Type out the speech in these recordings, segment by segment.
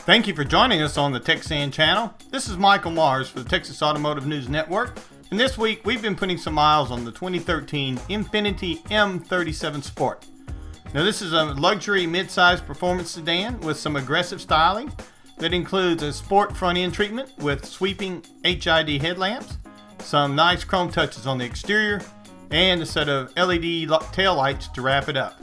Thank you for joining us on the Texan channel. This is Michael Mars for the Texas Automotive News Network, and this week we've been putting some miles on the 2013 Infiniti M37 Sport. Now this is a luxury mid-size performance sedan with some aggressive styling that includes a sport front end treatment with sweeping HID headlamps, some nice chrome touches on the exterior, and a set of LED tail lights to wrap it up.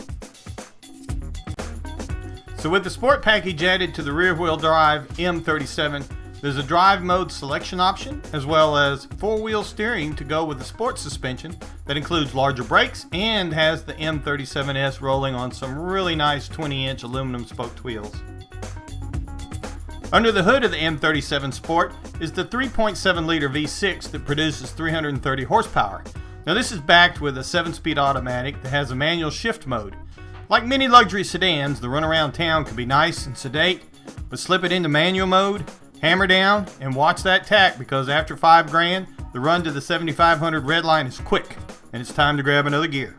So with the sport package added to the rear-wheel drive M37, there's a drive mode selection option as well as four-wheel steering to go with the sport suspension that includes larger brakes and has the M37S rolling on some really nice 20-inch aluminum spoked wheels. Under the hood of the M37 Sport is the 3.7-liter V6 that produces 330 horsepower. Now this is backed with a 7-speed automatic that has a manual shift mode. Like many luxury sedans, the run around town can be nice and sedate, but slip it into manual mode, hammer down, and watch that tack because after $5,000, the run to the 7500 red line is quick, and it's time to grab another gear.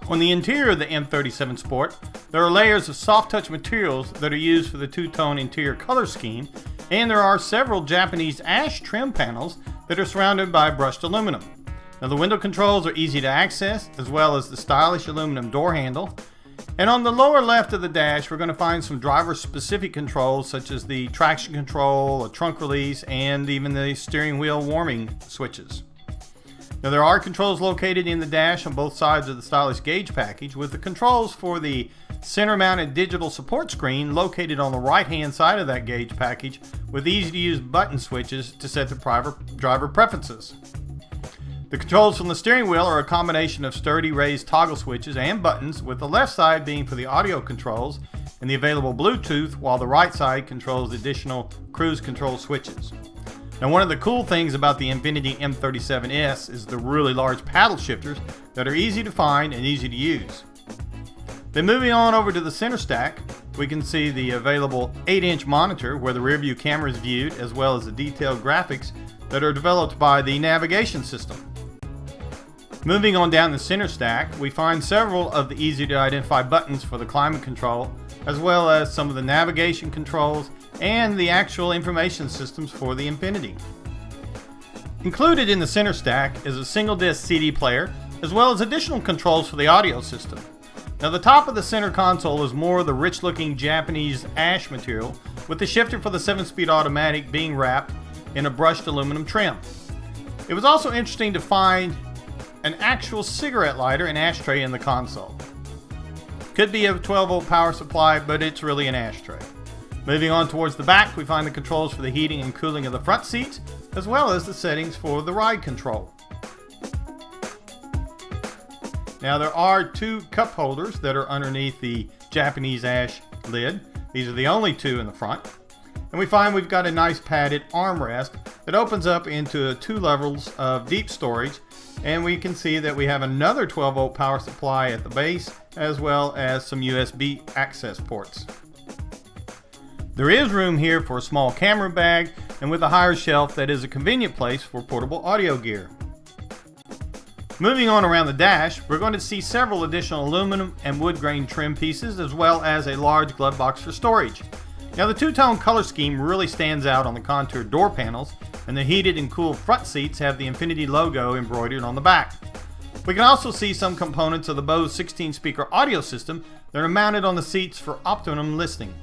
On the interior of the M37 Sport, there are layers of soft touch materials that are used for the two-tone interior color scheme, and there are several Japanese ash trim panels that are surrounded by brushed aluminum. Now the window controls are easy to access, as well as the stylish aluminum door handle. And on the lower left of the dash, we're going to find some driver-specific controls such as the traction control, a trunk release, and even the steering wheel warming switches. Now there are controls located in the dash on both sides of the stylish gauge package, with the controls for the center-mounted digital support screen located on the right-hand side of that gauge package with easy-to-use button switches to set the driver preferences. The controls from the steering wheel are a combination of sturdy raised toggle switches and buttons, with the left side being for the audio controls and the available Bluetooth, while the right side controls the additional cruise control switches. Now one of the cool things about the Infiniti M37S is the really large paddle shifters that are easy to find and easy to use. Then moving on over to the center stack, we can see the available 8-inch monitor where the rear view camera is viewed, as well as the detailed graphics that are developed by the navigation system. Moving on down the center stack, we find several of the easy to identify buttons for the climate control, as well as some of the navigation controls and the actual information systems for the Infiniti. Included in the center stack is a single disc CD player, as well as additional controls for the audio system. Now the top of the center console is more of the rich looking Japanese ash material, with the shifter for the 7-speed automatic being wrapped in a brushed aluminum trim. It was also interesting to find an actual cigarette lighter and ashtray in the console. Could be a 12-volt power supply, but it's really an ashtray. Moving on towards the back, we find the controls for the heating and cooling of the front seats, as well as the settings for the ride control. Now there are two cup holders that are underneath the Japanese ash lid. These are the only two in the front. And we find we've got a nice padded armrest that opens up into 2 levels of deep storage, and we can see that we have another 12-volt power supply at the base, as well as some USB access ports. There is room here for a small camera bag, and with a higher shelf that is a convenient place for portable audio gear. Moving on around the dash, we're going to see several additional aluminum and wood grain trim pieces, as well as a large glove box for storage. Now the two-tone color scheme really stands out on the contoured door panels, and the heated and cooled front seats have the Infiniti logo embroidered on the back. We can also see some components of the Bose 16-speaker audio system that are mounted on the seats for optimum listening.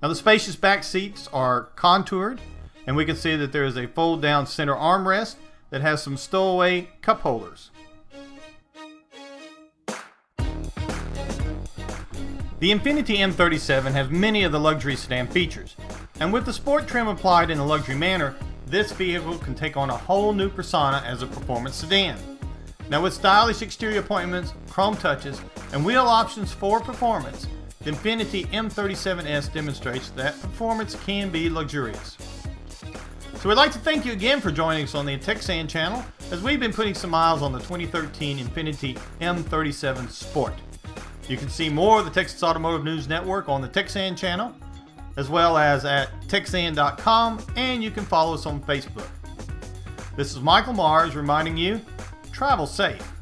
Now the spacious back seats are contoured, and we can see that there is a fold-down center armrest that has some stowaway cup holders. The Infiniti M37 has many of the luxury sedan features, and with the sport trim applied in a luxury manner, this vehicle can take on a whole new persona as a performance sedan. Now with stylish exterior appointments, chrome touches, and wheel options for performance, the Infiniti M37S demonstrates that performance can be luxurious. So we'd like to thank you again for joining us on the Texan channel, as we've been putting some miles on the 2013 Infiniti M37 Sport. You can see more of the Texas Automotive News Network on the Texan channel, as well as at TXANNchannel, and you can follow us on Facebook. This is Michael Mars reminding you, travel safe.